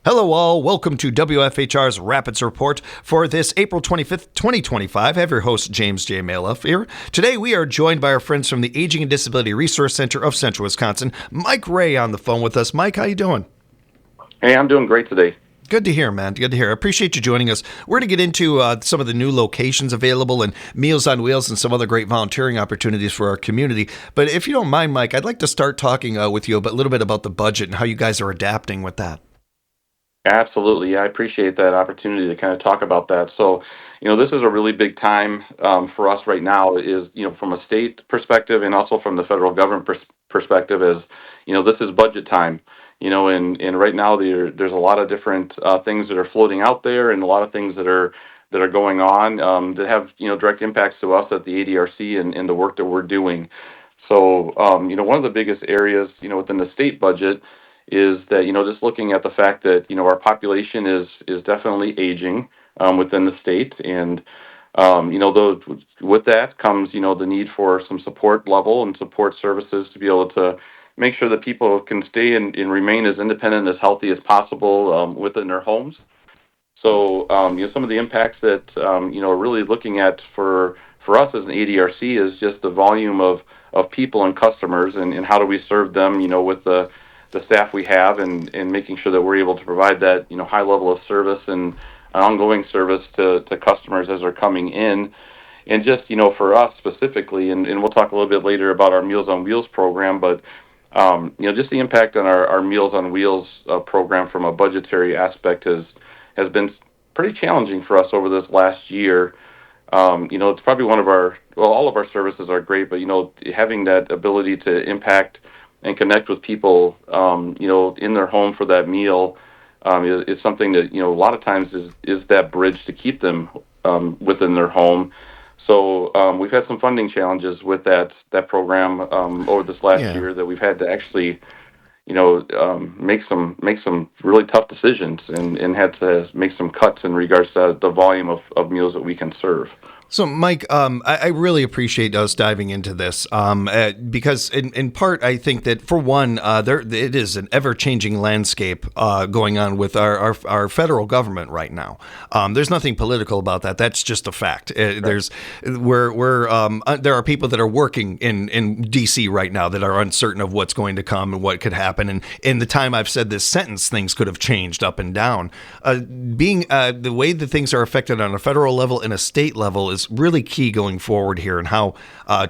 Hello all, welcome to WFHR's Rapids Report for this April 25th, 2025. I have your host, James J. Maloff here. Today we are joined by our friends from the Aging and Disability Resource Center of Central Wisconsin, Mike Rhea on the phone with us. Mike, how you doing? Hey, I'm doing great today. Good to hear, man. Good to hear. I appreciate you joining us. We're going to get into some of the new locations available and Meals on Wheels and some other great volunteering opportunities for our community. But if you don't mind, Mike, I'd like to start talking with you a little bit about the budget and how you guys are adapting with that. Absolutely. Yeah, I appreciate that opportunity to kind of talk about that. So, this is a really big time for us right now is, from a state perspective and also from the federal government perspective is, this is budget time, and right now there's a lot of different things that are floating out there and a lot of things that are going on that have, direct impacts to us at the ADRC and the work that we're doing. So, one of the biggest areas, within the state budget is that, just looking at the fact that, our population is definitely aging within the state. And, with that comes, the need for some support level and support services to be able to make sure that people can stay and remain as independent, as healthy as possible within their homes. So, some of the impacts that, really looking at for us as an ADRC is just the volume of people and customers and how do we serve them, with the staff we have and making sure that we're able to provide that, high level of service and ongoing service to customers as they're coming in. And just, for us specifically, and we'll talk a little bit later about our Meals on Wheels program, but, just the impact on our Meals on Wheels program from a budgetary aspect has been pretty challenging for us over this last year. It's probably all of our services are great, but, having that ability to impact and connect with people, in their home for that meal is something that, a lot of times is that bridge to keep them within their home. So we've had some funding challenges with that program over this last year that we've had to actually, make some really tough decisions and had to make some cuts in regards to the volume of meals that we can serve. So, Mike, I really appreciate us diving into this because, in part, I think that for one, it is an ever-changing landscape going on with our federal government right now. There's nothing political about that. That's just a fact. There are people that are working in D.C. right now that are uncertain of what's going to come and what could happen. And in the time I've said this sentence, things could have changed up and down. The way that things are affected on a federal level and a state level is really key going forward here, and how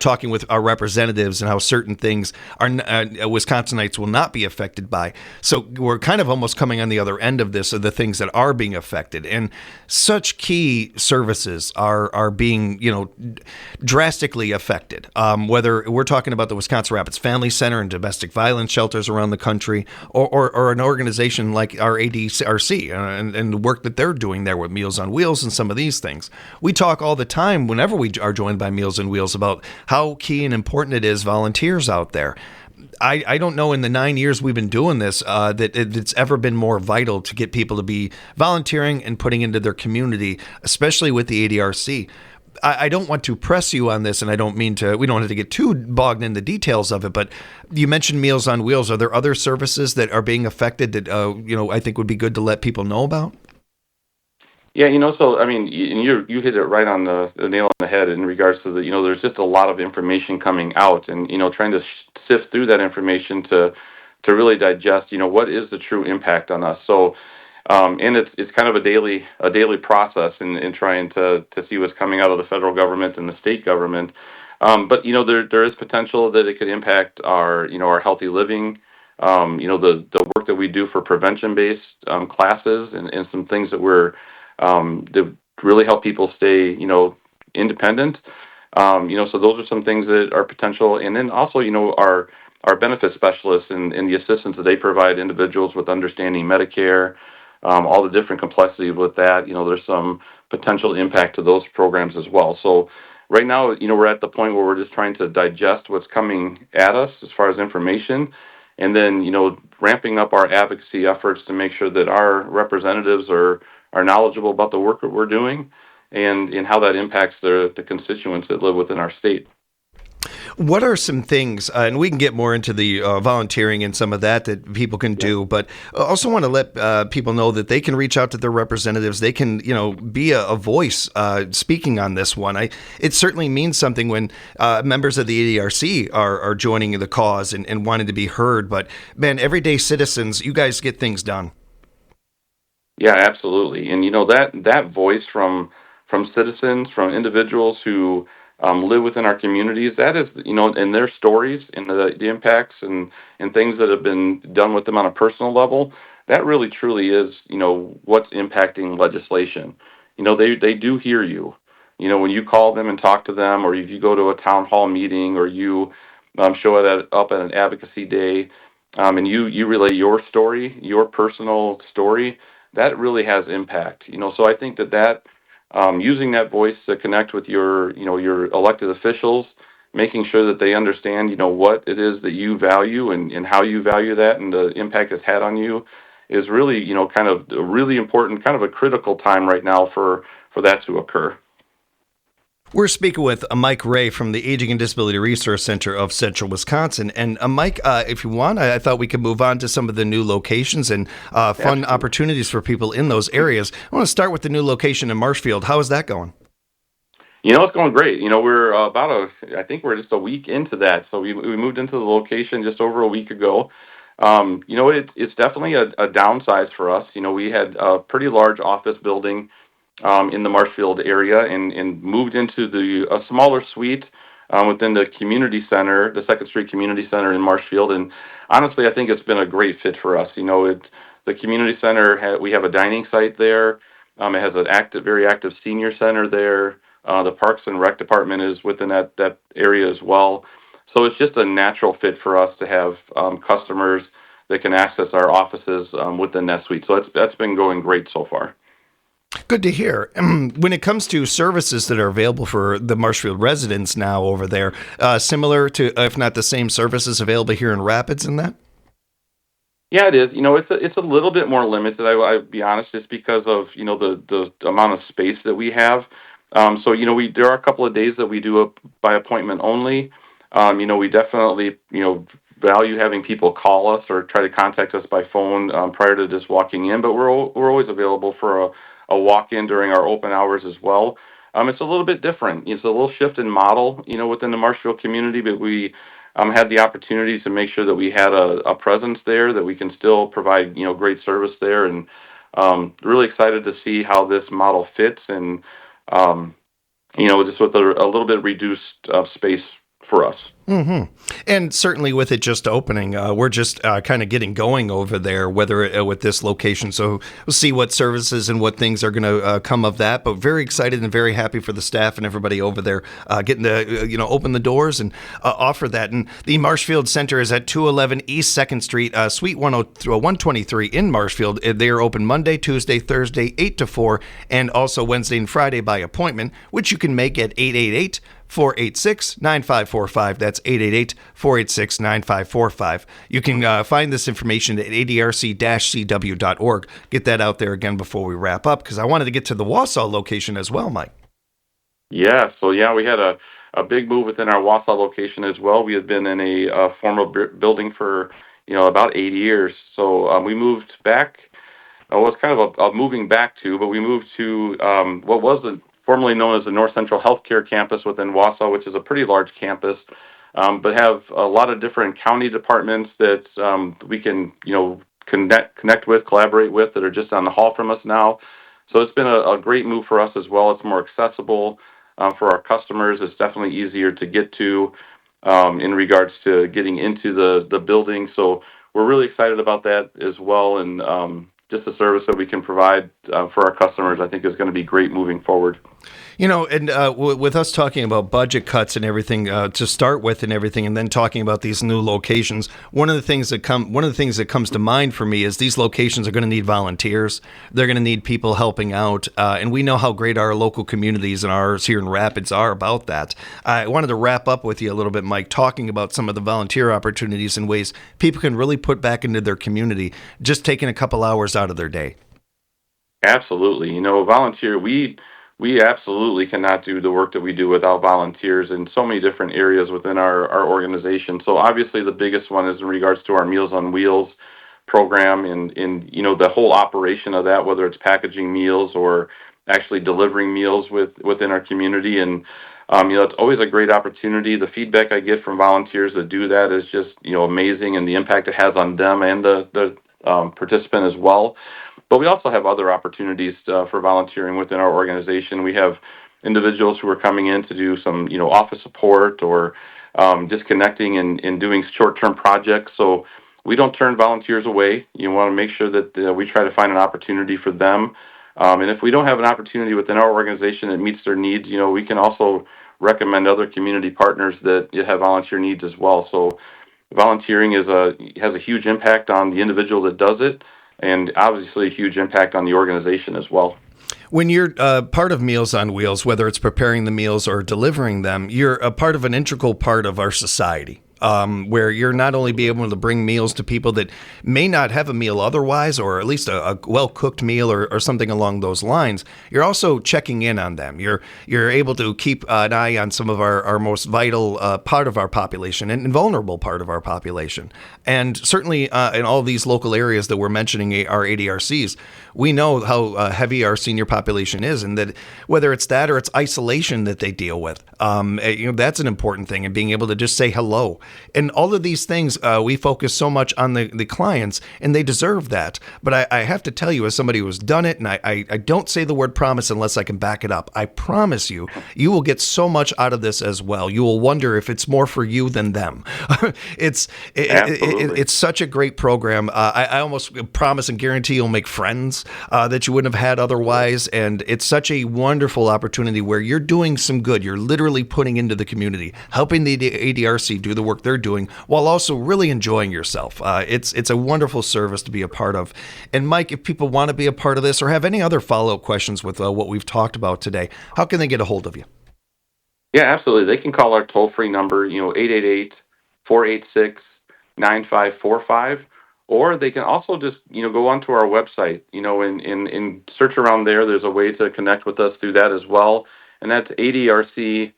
talking with our representatives and how certain things are Wisconsinites will not be affected by. So we're kind of almost coming on the other end of this, of the things that are being affected, and such key services are being drastically affected. Whether we're talking about the Wisconsin Rapids Family Center and domestic violence shelters around the country, or an organization like our ADRC and the work that they're doing there with Meals on Wheels and some of these things. We talk all the time whenever we are joined by Meals on Wheels about how key and important it is volunteers out there. I don't know in the 9 years we've been doing this that it's ever been more vital to get people to be volunteering and putting into their community, especially with the ADRC. I don't want to press you on this, and I don't mean to. We don't have to get too bogged in the details of it. But you mentioned Meals on Wheels. Are there other services that are being affected that I think would be good to let people know about? Yeah, so I mean, you hit it right on the nail on the head in regards to there's just a lot of information coming out, and trying to sift through that information to really digest, what is the true impact on us. So, and it's kind of a daily process in trying to see what's coming out of the federal government and the state government. But there is potential that it could impact our our healthy living. The work that we do for prevention-based classes and some things that that really help people stay, independent. So those are some things that are potential. And then also, our benefit specialists and the assistance that they provide individuals with understanding Medicare, all the different complexities with that, there's some potential impact to those programs as well. So right now, we're at the point where we're just trying to digest what's coming at us as far as information, and then, ramping up our advocacy efforts to make sure that our representatives are knowledgeable about the work that we're doing and how that impacts the constituents that live within our state. What are some things, and we can get more into the volunteering and some of that people can do, but I also want to let people know that they can reach out to their representatives. They can, be a voice speaking on this one. It certainly means something when members of the ADRC are joining the cause and wanting to be heard. But man, everyday citizens, you guys get things done. Yeah, absolutely. And that voice from citizens, from individuals who live within our communities, that is, and their stories and the impacts and things that have been done with them on a personal level, that really truly is, what's impacting legislation. They do hear you. When you call them and talk to them, or if you go to a town hall meeting, or you show up at an advocacy day, and you relay your story, your personal story, that really has impact. So I think that using that voice to connect with your elected officials, making sure that they understand, what it is that you value and how you value that and the impact it's had on you is really, kind of a really important, kind of a critical time right now for that to occur. We're speaking with Mike Ray from the Aging and Disability Resource Center of Central Wisconsin. And Mike, if you want, I thought we could move on to some of the new locations and fun Absolutely. opportunities for people in those areas. I want to start with the new location in Marshfield. How is that going? It's going great. We're I think we're just a week into that. So we moved into the location just over a week ago. It's definitely a downsize for us. We had a pretty large office building in the Marshfield area and moved into a smaller suite within the community center, the Second Street Community Center in Marshfield. And honestly, I think it's been a great fit for us. The community center, we have a dining site there. It has an very active senior center there. The Parks and Rec department is within that area as well. So it's just a natural fit for us to have customers that can access our offices within that suite. So that's been going great so far. Good to hear. When it comes to services that are available for the Marshfield residents now over there, similar to, if not the same services available here in Rapids in that? Yeah, it is. It's a little bit more limited. I'll be honest, just because of the amount of space that we have. So there are a couple of days that we do by appointment only. We definitely value having people call us or try to contact us by phone prior to just walking in, but we're always available for a walk-in during our open hours as well. It's a little bit different. It's a little shift in model, within the Marshfield community, but we had the opportunity to make sure that we had a presence there, that we can still provide, great service there, and really excited to see how this model fits and, just with a little bit reduced space for us. Mm-hmm. And certainly with it just opening, we're just kind of getting going over there, whether with this location. So we'll see what services and what things are going to come of that. But very excited and very happy for the staff and everybody over there getting to, open the doors and offer that. And the Marshfield Center is at 211 East 2nd Street, Suite 123 in Marshfield. They are open Monday, Tuesday, Thursday, 8 to 4, and also Wednesday and Friday by appointment, which you can make at 888-486-9545. That's 888-486-9545. You can find this information at adrc-cw.org. Get that out there again before we wrap up, because I wanted to get to the Wausau location as well, Mike. Yeah, so we had a big move within our Wausau location as well. We had been in a former building for, about 8 years. So we moved back. It was kind of a moving back to, but we moved to what was formerly known as the North Central Healthcare Campus within Wausau, which is a pretty large campus. But have a lot of different county departments that we can, connect with, collaborate with, that are just down the hall from us now. So it's been a great move for us as well. It's more accessible for our customers. It's definitely easier to get to in regards to getting into the building. So we're really excited about that as well. And just the service that we can provide for our customers, I think, is going to be great moving forward. And with us talking about budget cuts and everything to start with and everything, and then talking about these new locations, one of the things that comes to mind for me is these locations are going to need volunteers. They're going to need people helping out, and we know how great our local communities and ours here in Rapids are about that. I wanted to wrap up with you a little bit, Mike, talking about some of the volunteer opportunities and ways people can really put back into their community, just taking a couple hours out of their day. Absolutely. Volunteer, we We absolutely cannot do the work that we do without volunteers in so many different areas within our organization. So obviously the biggest one is in regards to our Meals on Wheels program and the whole operation of that, whether it's packaging meals or actually delivering meals within our community. And it's always a great opportunity. The feedback I get from volunteers that do that is just amazing, and the impact it has on them and the participant as well. But we also have other opportunities for volunteering within our organization. We have individuals who are coming in to do some, office support or just connecting and doing short-term projects. So we don't turn volunteers away. You want to make sure that we try to find an opportunity for them. And if we don't have an opportunity within our organization that meets their needs, we can also recommend other community partners that have volunteer needs as well. So volunteering has a huge impact on the individual that does it, and obviously a huge impact on the organization as well. When you're part of Meals on Wheels, whether it's preparing the meals or delivering them, you're a part of an integral part of our society. Where you're not only be able to bring meals to people that may not have a meal otherwise, or at least a well-cooked meal or something along those lines, you're also checking in on them. You're able to keep an eye on some of our most vital part of our population and vulnerable part of our population. And certainly in all these local areas that we're mentioning, our ADRCs, we know how heavy our senior population is, and that whether it's that or it's isolation that they deal with, that's an important thing, and being able to just say hello. And all of these things, we focus so much on the clients, and they deserve that. But I have to tell you, as somebody who has done it, and I don't say the word promise unless I can back it up, I promise you, you will get so much out of this as well. You will wonder if it's more for you than them. It's such a great program. I almost promise and guarantee you'll make friends that you wouldn't have had otherwise. And it's such a wonderful opportunity where you're doing some good. You're literally putting into the community, helping the ADRC do the work they're doing while also really enjoying yourself. It's a wonderful service to be a part of. And Mike, if people want to be a part of this or have any other follow-up questions with what we've talked about today, how can they get a hold of you? Yeah, absolutely. They can call our toll-free number, 888-486-9545, or they can also just, go onto our website, and search around there. There's a way to connect with us through that as well, and that's adrc-cw.org.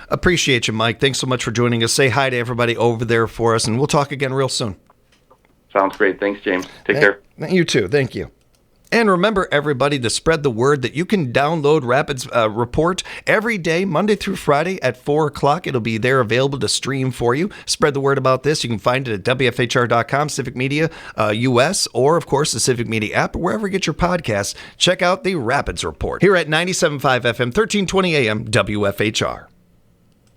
Appreciate you, Mike. Thanks so much for joining us. Say hi to everybody over there for us, and we'll talk again real soon. Sounds great. Thanks, James. Take care. You too. Thank you. And remember, everybody, to spread the word that you can download Rapids Report every day, Monday through Friday at 4 o'clock. It'll be there available to stream for you. Spread the word about this. You can find it at WFHR.com, Civic Media US, or, of course, the Civic Media app, or wherever you get your podcasts. Check out the Rapids Report here at 97.5 FM, 1320 AM, WFHR.